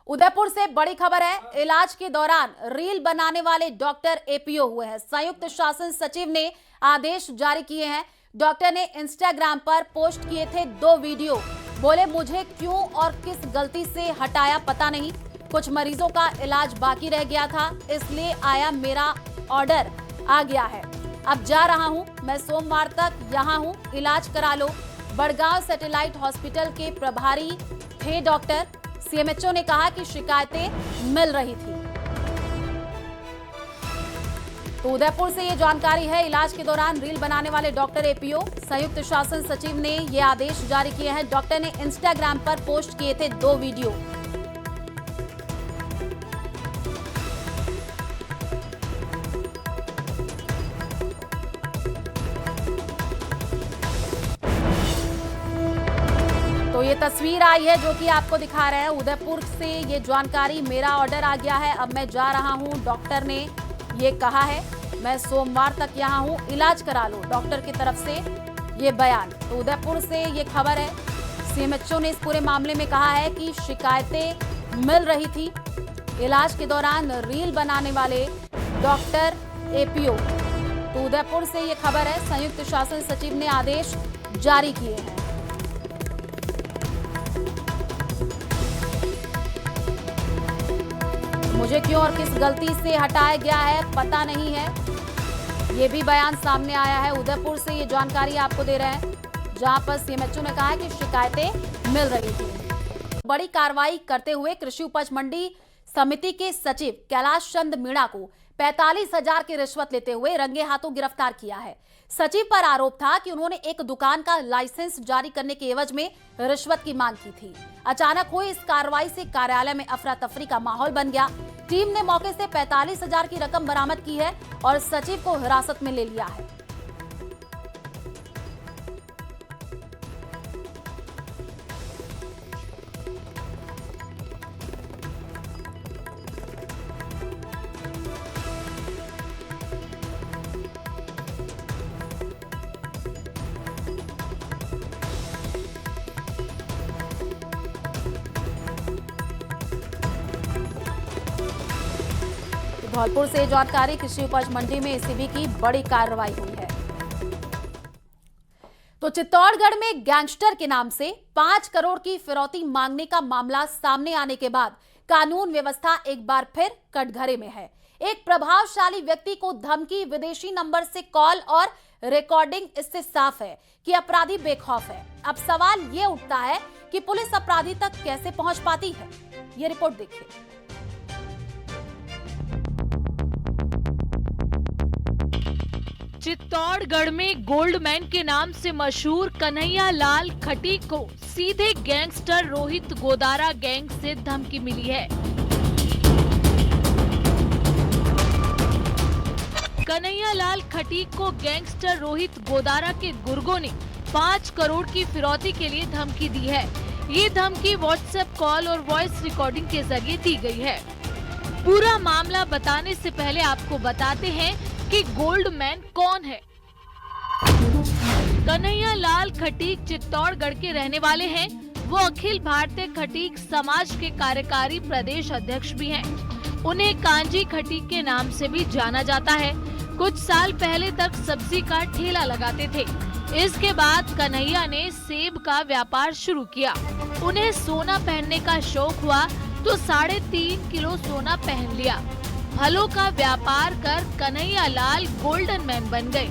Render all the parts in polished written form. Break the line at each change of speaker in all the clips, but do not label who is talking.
उदयपुर से बड़ी खबर है। इलाज के दौरान रील बनाने वाले डॉक्टर एपीओ हुए हैं। संयुक्त शासन सचिव ने आदेश जारी किए हैं। डॉक्टर ने इंस्टाग्राम पर पोस्ट किए थे 2 वीडियो। बोले, मुझे क्यों और किस गलती से हटाया पता नहीं, कुछ मरीजों का इलाज बाकी रह गया था, इसलिए आया मेरा ऑर्डर आ गया है। अब जा रहा हूं, मैं सोमवार तक यहां हूं, इलाज करा लो। बड़गांव सैटेलाइट हॉस्पिटल के प्रभारी थे डॉक्टर। सीएमएचओ ने कहा कि शिकायतें मिल रही थी। तो उदयपुर से ये जानकारी है। इलाज के दौरान रील बनाने वाले डॉक्टर एपीओ, संयुक्त शासन सचिव ने ये आदेश जारी किए हैं। डॉक्टर ने इंस्टाग्राम पर पोस्ट किए थे 2 वीडियो। तो ये तस्वीर आई है जो कि आपको दिखा रहे हैं। उदयपुर से ये जानकारी, मेरा ऑर्डर आ गया है, अब मैं जा रहा हूं। डॉक्टर ने ये कहा है, मैं सोमवार तक यहां हूं, इलाज करा लो। डॉक्टर की तरफ से ये बयान। तो उदयपुर से ये खबर है। सीएमएचओ ने इस पूरे मामले में कहा है कि शिकायतें मिल रही थी इलाज के दौरान रील बनाने वाले डॉक्टर एपीओ। तो उदयपुर से ये खबर है। संयुक्त शासन सचिव ने आदेश जारी किए हैं। मुझे क्यों और किस गलती से हटाया गया है पता नहीं है, ये भी बयान सामने आया है। उदयपुर से ये जानकारी आपको दे रहे हैं, जहां पर सीएमएचओ ने कहा है कि शिकायतें मिल रही थी। बड़ी कार्रवाई करते हुए कृषि उपज मंडी समिति के सचिव कैलाश चंद मीणा को 45,000 की रिश्वत लेते हुए रंगे हाथों गिरफ्तार किया है। सचिव पर आरोप था कि उन्होंने एक दुकान का लाइसेंस जारी करने के एवज में रिश्वत की मांग की थी। अचानक हुई इस कार्रवाई से कार्यालय में अफरा तफरी का माहौल बन गया। टीम ने मौके से 45,000 की रकम बरामद की है और सचिव को हिरासत में ले लिया है। धौलपुर से जानकारी, कृषि उपज मंडी में एसीबी की बड़ी कार्रवाई हुई है। तो चित्तौड़गढ़ में गैंगस्टर के नाम से 5 करोड़ की फिरौती मांगने का मामला सामने आने के बाद कानून व्यवस्था एक बार फिर कटघरे में है। एक प्रभावशाली व्यक्ति को धमकी, विदेशी नंबर से कॉल और रिकॉर्डिंग, इससे साफ है कि अपराधी बेखौफ है। अब सवाल ये उठता है कि पुलिस अपराधी तक कैसे पहुंच पाती है। ये रिपोर्ट देखिए।
चित्तौड़गढ़ में गोल्डमैन के नाम से मशहूर कन्हैया लाल खटीक को सीधे गैंगस्टर रोहित गोदारा गैंग से धमकी मिली है। कन्हैया लाल खटीक को गैंगस्टर रोहित गोदारा के गुर्गों ने 5 करोड़ की फिरौती के लिए धमकी दी है। ये धमकी व्हाट्सएप कॉल और वॉइस रिकॉर्डिंग के जरिए दी गई है। पूरा मामला बताने से पहले आपको बताते हैं कि गोल्डमैन कौन है। कन्हैया लाल खटीक चित्तौड़गढ़ के रहने वाले हैं। वो अखिल भारतीय खटीक समाज के कार्यकारी प्रदेश अध्यक्ष भी हैं। उन्हें कांजी खटीक के नाम से भी जाना जाता है। कुछ साल पहले तक सब्जी का ठेला लगाते थे। इसके बाद कन्हैया ने सेब का व्यापार शुरू किया। उन्हें सोना पहनने का शौक हुआ तो 3.5 किलो सोना पहन लिया। फलों का व्यापार कर कन्हैया लाल गोल्डन मैन बन गए।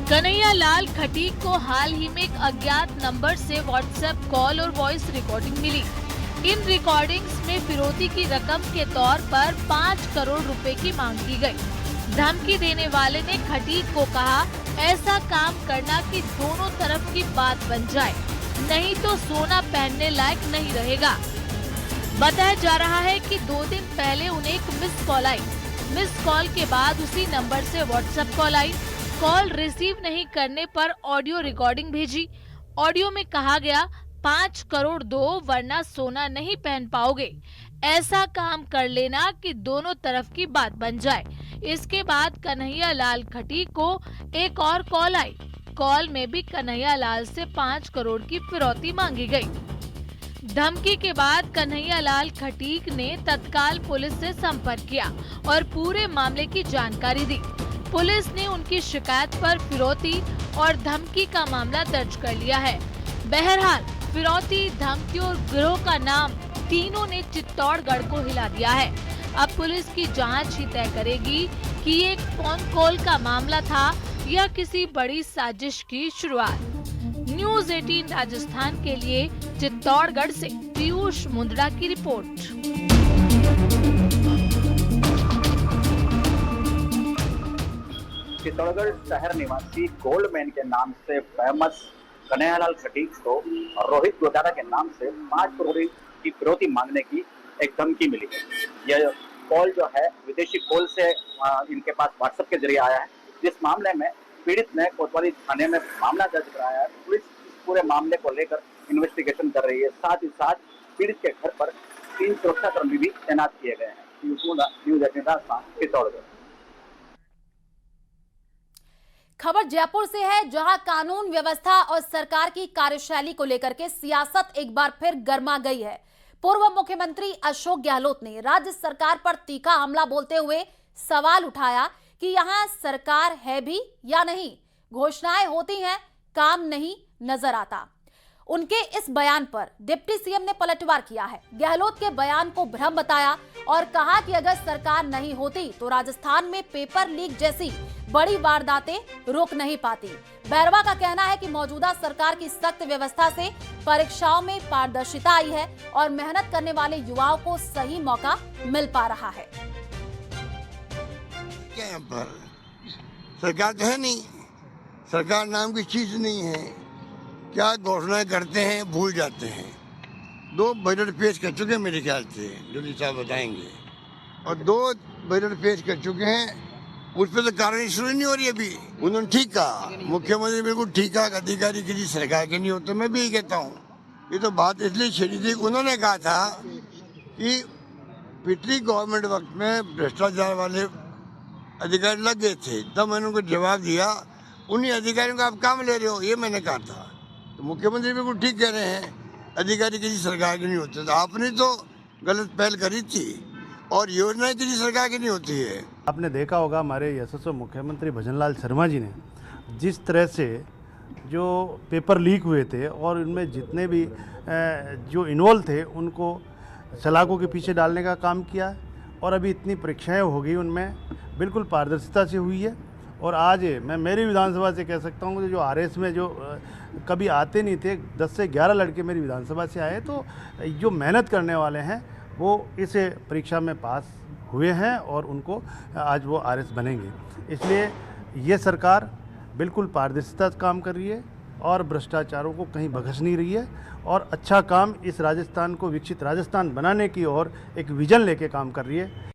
कन्हैया लाल खटीक को हाल ही में एक अज्ञात नंबर से व्हाट्सएप कॉल और वॉइस रिकॉर्डिंग मिली। इन रिकॉर्डिंग्स में फिरौती की रकम के तौर पर 5 करोड़ रुपए की मांग की गई। धमकी देने वाले ने खटीक को कहा, ऐसा काम करना कि दोनों तरफ की बात बन जाए, नहीं तो सोना पहनने लायक नहीं रहेगा। बताया जा रहा है कि 2 दिन पहले उन्हें एक मिस कॉल आई। मिस कॉल के बाद उसी नंबर से व्हाट्सएप कॉल आई। कॉल रिसीव नहीं करने पर ऑडियो रिकॉर्डिंग भेजी। ऑडियो में कहा गया, 5 करोड़ दो वरना सोना नहीं पहन पाओगे। ऐसा काम कर लेना कि दोनों तरफ की बात बन जाए। इसके बाद कन्हैया लाल खटीक को एक और कॉल आई। कॉल में भी कन्हैया लाल से 5 करोड़ की फिरौती मांगी गई। धमकी के बाद कन्हैयालाल खटीक ने तत्काल पुलिस से संपर्क किया और पूरे मामले की जानकारी दी। पुलिस ने उनकी शिकायत पर फिरौती और धमकी का मामला दर्ज कर लिया है। बहरहाल फिरौती, धमकी और गिरोह का नाम तीनों ने चित्तौड़गढ़ को हिला दिया है। अब पुलिस की जांच ही तय करेगी कि ये फोन कॉल का मामला था या किसी बड़ी साजिश की शुरुआत। न्यूज़ 18 राजस्थान के लिए चित्तौड़गढ़ से पीयूष मुंदड़ा की रिपोर्ट।
चित्तौड़गढ़ शहर निवासी गोल्डमैन के नाम से फेमस कन्हैयालाल खटीक को रोहित गोदारा के नाम से 5 करोड़ की फिरौती मांगने की एक धमकी मिली है। यह कॉल जो है विदेशी कॉल से इनके पास व्हाट्सएप के जरिए आया है। इस मामले में पीड़ित ने कोतवाली थाने में मामला दर्ज कराया है। पुलिस पूरे मामले को लेकर इन्वेस्टिगेशन कर रही है। साथ ही साथ पीड़ित के घर पर 3 सुरक्षाकर्मी भी तैनात किए गए हैं। न्यूज़ 18 राजस्थान चित्तौड़गढ़।
खबर जयपुर से है, जहां कानून व्यवस्था और सरकार की कार्यशैली को लेकर के सियासत एक बार फिर गर्मा गई है। पूर्व मुख्यमंत्री अशोक गहलोत ने राज्य सरकार पर तीखा हमला बोलते हुए सवाल उठाया कि यहां सरकार है भी या नहीं। घोषणाएं होती हैं, काम नहीं नजर आता। उनके इस बयान पर डिप्टी सीएम ने पलटवार किया है। गहलोत के बयान को भ्रम बताया और कहा कि अगर सरकार नहीं होती तो राजस्थान में पेपर लीक जैसी बड़ी वारदातें रुक नहीं पाती। बैरवा का कहना है कि मौजूदा सरकार की सख्त व्यवस्था से परीक्षाओं में पारदर्शिता आई है और मेहनत करने वाले युवाओं को सही मौका मिल पा रहा है।
क्या यहाँ पर सरकार तो है नहीं, सरकार नाम की चीज नहीं है। क्या घोषणाएं करते हैं, भूल जाते हैं। 2 बजट पेश कर चुके हैं मेरे ख्याल से, जो साहब बताएंगे, और 2 बजट पेश कर चुके हैं। उस पर तो कार्रवाई शुरू नहीं हो रही अभी। उन्होंने ठीक कहा, मुख्यमंत्री बिल्कुल ठीक कहा, अधिकारी किसी सरकार के नहीं होते। मैं भी यही कहता हूँ। ये तो बात इसलिए छेड़ी थी, उन्होंने कहा था कि पिछली गवर्नमेंट वक्त में भ्रष्टाचार वाले अधिकारी लग गए थे, तब मैंने उनको जवाब दिया उन्हीं अधिकारियों का आप काम ले रहे हो, ये मैंने कहा था। तो मुख्यमंत्री बिल्कुल ठीक कह रहे हैं, अधिकारी किसी सरकार के नहीं होते। तो आपने तो गलत पहल करी थी और योजनाएं किसी सरकार की नहीं होती है।
आपने देखा होगा हमारे यशस्वी मुख्यमंत्री भजनलाल शर्मा जी ने जिस तरह से जो पेपर लीक हुए थे और उनमें जितने भी जो इन्वॉल्व थे उनको सलाखों के पीछे डालने का काम किया है। और अभी इतनी परीक्षाएं हो गई, उनमें बिल्कुल पारदर्शिता से हुई है। और आज मैं मेरी विधानसभा से कह सकता हूँ कि जो आरएस में जो कभी आते नहीं थे, 10 से 11 लड़के मेरी विधानसभा से आए, तो जो मेहनत करने वाले हैं वो इस परीक्षा में पास हुए हैं और उनको आज वो आरएस बनेंगे। इसलिए ये सरकार बिल्कुल पारदर्शिता से काम कर रही है और भ्रष्टाचारों को कहीं बख्श नहीं रही है और अच्छा काम इस राजस्थान को विकसित राजस्थान बनाने की ओर एक विजन लेके काम कर रही है।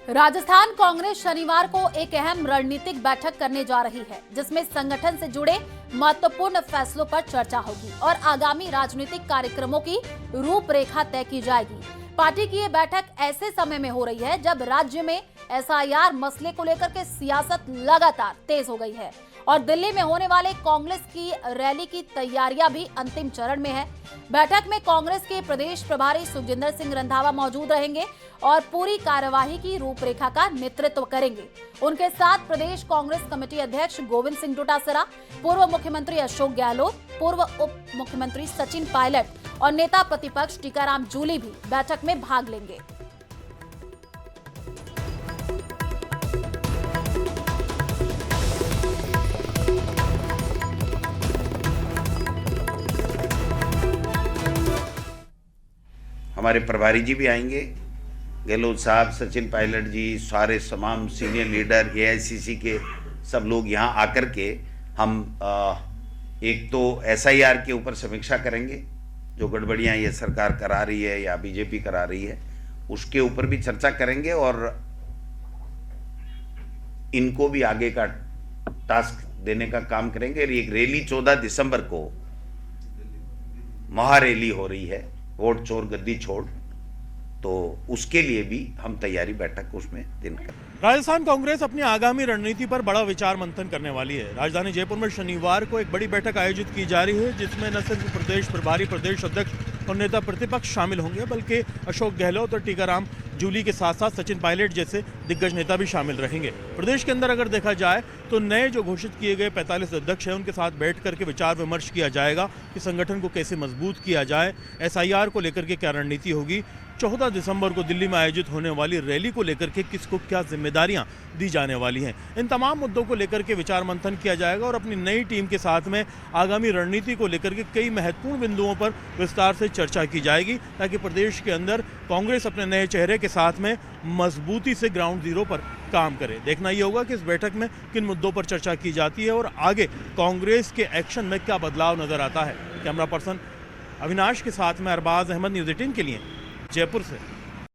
राजस्थान कांग्रेस शनिवार को एक अहम रणनीतिक बैठक करने जा रही है, जिसमें संगठन से जुड़े महत्वपूर्ण फैसलों पर चर्चा होगी और आगामी राजनीतिक कार्यक्रमों की रूपरेखा तय की जाएगी। पार्टी की ये बैठक ऐसे समय में हो रही है जब राज्य में एसआईआर मसले को लेकर के सियासत लगातार तेज हो गई है और दिल्ली में होने वाले कांग्रेस की रैली की तैयारियां भी अंतिम चरण में है। बैठक में कांग्रेस के प्रदेश प्रभारी सुखजिंदर सिंह रंधावा मौजूद रहेंगे और पूरी कार्यवाही की रूपरेखा का नेतृत्व करेंगे। उनके साथ प्रदेश कांग्रेस कमेटी अध्यक्ष गोविंद सिंह डोटासरा, पूर्व मुख्यमंत्री अशोक गहलोत, पूर्व उप मुख्यमंत्री सचिन पायलट और नेता प्रतिपक्ष टीकाराम जूली भी बैठक में भाग लेंगे।
हमारे प्रभारी जी भी आएंगे, गहलोत साहब, सचिन पायलट जी, सारे तमाम सीनियर लीडर एआईसीसी के सब लोग यहाँ आकर के हम एक तो एसआईआर के ऊपर समीक्षा करेंगे, जो गड़बड़ियाँ ये सरकार करा रही है या बीजेपी करा रही है, उसके ऊपर भी चर्चा करेंगे और इनको भी आगे का टास्क देने का काम करेंगे। एक रैली 14 दिसंबर को महारैली हो रही है, वोट चोर गद्दी छोड़, तो उसके लिए भी हम तैयारी बैठक उसमें दिन कर।
राजस्थान कांग्रेस अपनी आगामी रणनीति पर बड़ा विचार मंथन करने वाली है। राजधानी जयपुर में शनिवार को एक बड़ी बैठक आयोजित की जा रही है, जिसमें न सिर्फ प्रदेश प्रभारी, प्रदेश अध्यक्ष और नेता प्रतिपक्ष शामिल होंगे, बल्कि अशोक गहलोत और टीकाराम जूली के साथ साथ सचिन पायलट जैसे दिग्गज नेता भी शामिल रहेंगे। प्रदेश के अंदर अगर देखा जाए तो नए जो घोषित किए गए 45 अध्यक्ष हैं, उनके साथ बैठ करके विचार विमर्श किया जाएगा कि संगठन को कैसे मजबूत किया जाए, SIR को लेकर के क्या रणनीति होगी, 14 दिसंबर को दिल्ली में आयोजित होने वाली रैली को लेकर के किसको क्या जिम्मेदारियां दी जाने वाली हैं। इन तमाम मुद्दों को लेकर के विचार मंथन किया जाएगा और अपनी नई टीम के साथ में आगामी रणनीति को लेकर के कई महत्वपूर्ण बिंदुओं पर विस्तार से चर्चा की जाएगी, ताकि प्रदेश के अंदर कांग्रेस अपने नए चेहरे के साथ में मजबूती से ग्राउंड जीरो पर काम करे। देखना ये होगा कि इस बैठक में किन मुद्दों पर चर्चा की जाती है और आगे कांग्रेस के एक्शन में क्या बदलाव नजर आता है। कैमरा पर्सन अविनाश के साथ में अरबाज अहमद, न्यूज़ 18 के लिए जयपुर से।